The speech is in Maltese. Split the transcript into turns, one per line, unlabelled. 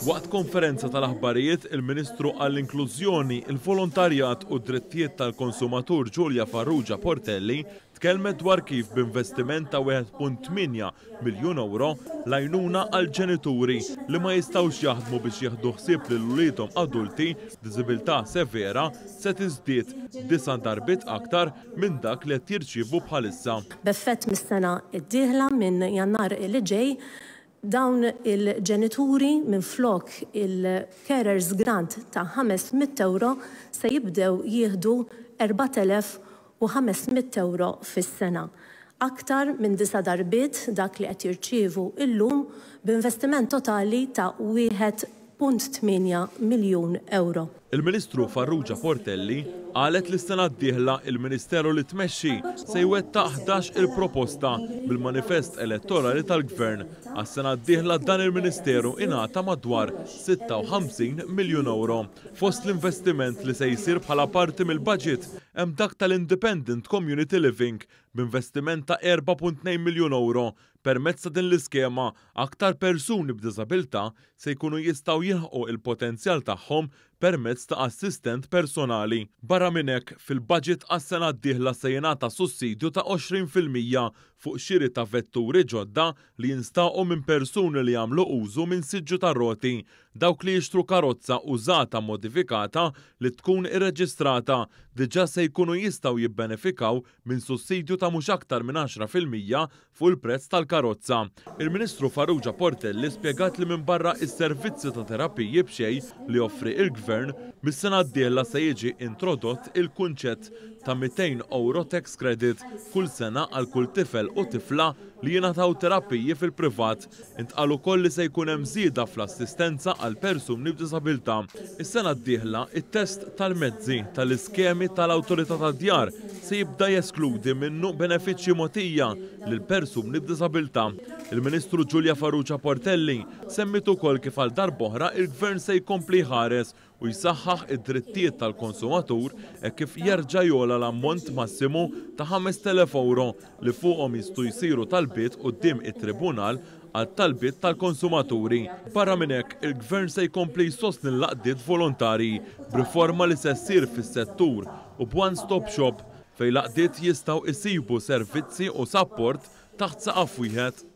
Waqt konferenza tal-aħbarijiet, il-Ministru għall-Inklużjoni, il-Volontarjat u d-Drittijiet tal-Konsumatur Giulia Farrugia Portelli tkellmet dwar kif b'investiment ta' 1.8 miljun euro l-għajnuna għal ġenituri li ma jistawx jaħdmu biex jieħdu ħsieb lil ulidhom adulti b'diżabilità severa se tiżdied 9 darbit aktar minn dak li qed jirċievu bħalissa.
B'effett mis-sena d-dieħla minn Jannar li ġej, dawn il-ġenituri minn flok il-carers grant ta' 500 euro se jibdew jieħdu 4,500 euro fis-sena. Aktar minn 9 darbiet dak li qed jirċievu illum b'investiment totali ta' 1.8 miljun euro.
Il-Ministru Farrugia Portelli qalet li s-sena d-dieħla il-Ministeru li tmexxi se jwettaq 11 il-proposta bil-manifest elettorali tal-Gvern. Għas-sena d-dieħla dan il-Ministeru ingħata madwar 56 miljun euro. Fost l-investiment li se jsir bħala parti mill-budget hemm dak tal-Independent Community Living b'investiment ta' 4.2 miljun euro. Permezz ta' din l-iskema aktar persuni b'diżabilità se jkunu jistgħu jilħqu il-potenzjal tagħhom permezz ta' assistent personali. Barra minn hekk fil-budget għas-sena d-dieħla se jingħata sussidju ta' 20% fuq xiri ta' vetturi ġodda li jinstaqgħu minn persuni li jagħmlu użu minn siġġu tar-roti. Dawk li jixtru karozza użata modifikata li tkun irreġistrata diġà se jkunu jistgħu jibbenefikaw minn sussidju ta' mhux aktar minn 10% fuq il-prezz tal-karozza. Il-Ministru Farrugia Portelli spjegat li minn barra is-servizzi ta' terapiji b'xejn li offri il-Gvern mis-sena d-dieħla se jiġi introdott il-kunċett ta' 200 euro tax credit kull sena għal kull tifel u tifla li jingħataw terapiji fil-privat. Intqal ukoll li se jkun hemm żieda fl-assistenza għal persuni b'diżabilità. Is-sena d-dieħla it-test tal-mezzi tal-iskemi tal-Awtorità tad-Djar se jibda jeskludi minnu benefiċċji mogħtija lil persuni b'diżabilità. Il-Ministru Giulia Farrugia Portelli semmit ukoll kif għal darb'oħra il-Gvern se jkompli jħares u jsaħħaħ id-drittijiet tal-konsumatur e kif jerġa' jola l-ammont massimu ta' 5,000 euro li fuqhom jistgħu jsiru talbiet quddiem it-Tribunal għal talbiet tal-konsumaturi. Barra minn hekk, il-Gvern se jkompli jsostni l-laqdiet volontarji b'riforma li se ssir fis-settur u b'one-stop shop fejn laqdiet jistgħu jsibu servizzi u sapport taħt saqaf wieħed.